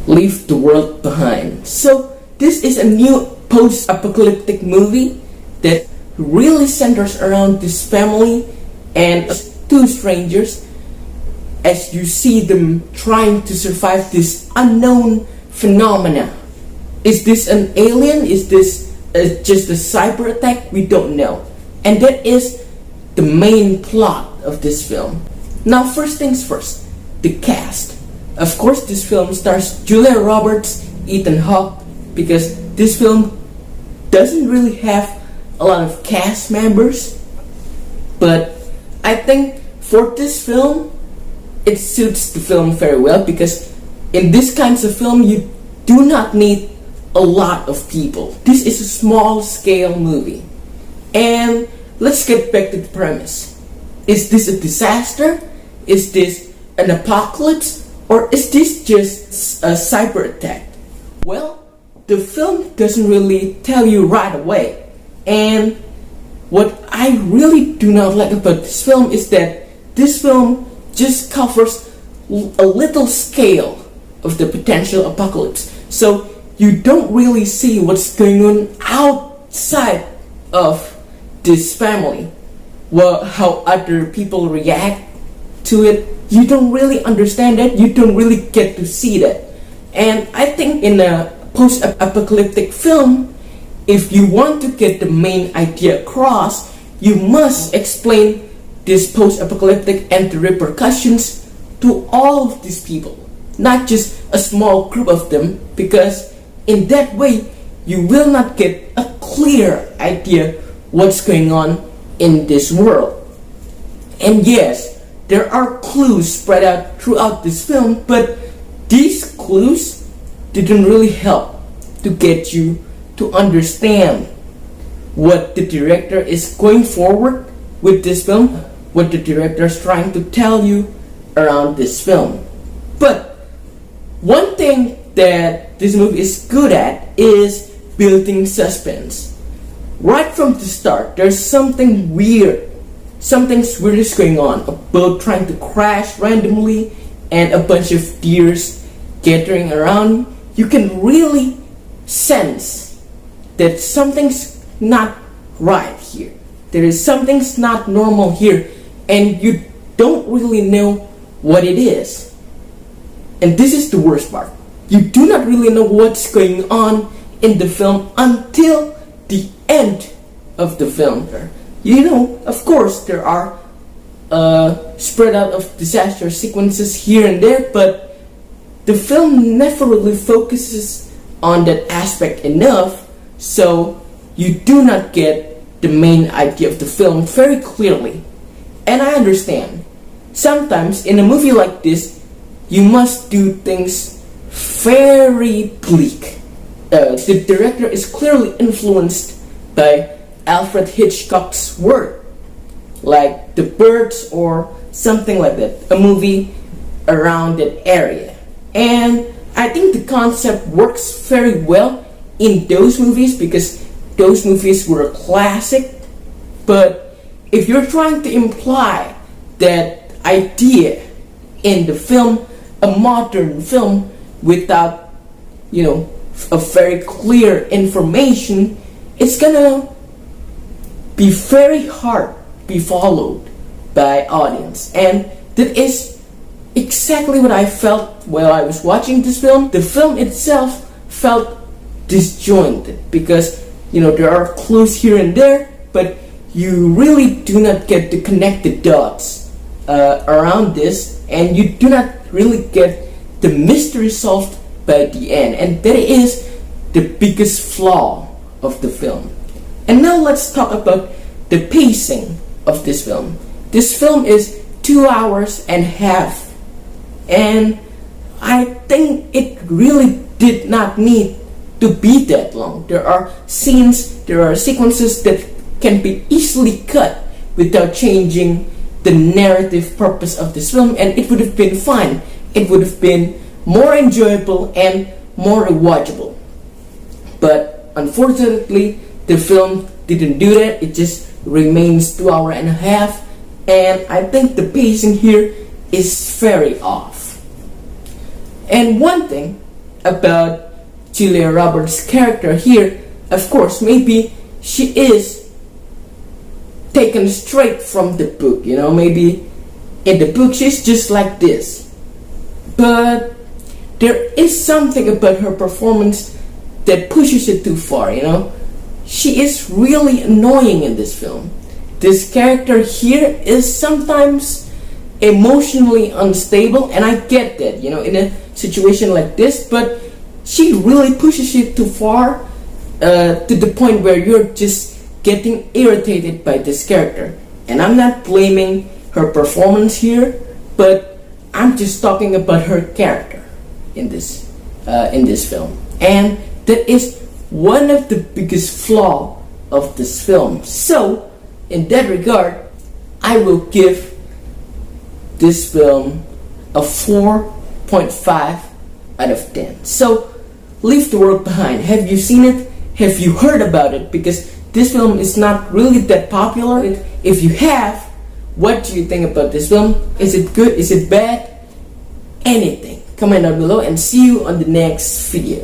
leave the world behind. So this is a new post-apocalyptic movie that really centers around this family and two strangers as you see them trying to survive this unknown phenomena. Is this an alien? Is this just a cyber attack? We don't know. And that is the main plot of this film. Now, first things first, the cast. Of course, this film stars Julia Roberts, Ethan Hawke, because this film doesn't really have a lot of cast members. But I think for this film, it suits the film very well, because in this kinds of film, you do not need a lot of people. This is a small scale movie. And let's get back to the premise. Is this a disaster? Is this an apocalypse? Or is this just a cyber attack? Well, the film doesn't really tell you right away. And what I really do not like about this film is that this film just covers a little scale of the potential apocalypse. So you don't really see what's going on outside of this family. Well, how other people react to it, you don't really understand that. You don't really get to see that. And I think in a post-apocalyptic film, if you want to get the main idea across, you must explain this post-apocalyptic and the repercussions to all of these people, not just a small group of them, because in that way you will not get a clear idea what's going on in this world. And yes, there are clues spread out throughout this film, but these clues didn't really help to get you to understand what the director is going forward with this film, what the director is trying to tell you around this film. But one thing that this movie is good at is building suspense. Right from the start, there's something weird. Something weird is going on. A boat trying to crash randomly and a bunch of deers gathering around. You can really sense that something's not right here. There is something's not normal here, and you don't really know what it is. And this is the worst part. You do not really know what's going on in the film until the end of the film. You know, of course, there are spread out of disaster sequences here and there, but the film never really focuses on that aspect enough, so you do not get the main idea of the film very clearly. And I understand, sometimes in a movie like this, you must do things very bleak. The director is clearly influenced by Alfred Hitchcock's work, like The Birds or something like that, a movie around that area. And I think the concept works very well in those movies because those movies were a classic. But if you're trying to imply that idea in the film, a modern film without, a very clear information, it's gonna be very hard to be followed by audience. And that is exactly what I felt while I was watching this film. The film itself felt disjointed because, there are clues here and there, but you really do not get to connect the dots around this, and you do not really get the mystery solved by the end. And that is the biggest flaw of the film. And now let's talk about the pacing of this film. This film is 2 hours and a half, and I think it really did not need to be that long. There are scenes, there are sequences that can be easily cut without changing the narrative purpose of this film, and it would have been fine. It would have been more enjoyable and more rewatchable. But unfortunately, the film didn't do that. It just remains 2 hours and a half, and I think the pacing here is very off. And one thing about Julia Roberts' character here, of course, maybe she is taken straight from the book, maybe in the book she's just like this. But there is something about her performance that pushes it too far, She is really annoying in this film. This character here is sometimes emotionally unstable, and I get that, in a situation like this, but she really pushes it too far to the point where you're just getting irritated by this character. And I'm not blaming her performance here, but I'm just talking about her character in this film. And that is one of the biggest flaw of this film. So, in that regard, I will give this film a 4.5 out of 10. So, leave the world behind. Have you seen it? Have you heard about it? Because this film is not really that popular. If you have, what do you think about this film? Is it good? Is it bad? Anything. Comment down below and see you on the next video.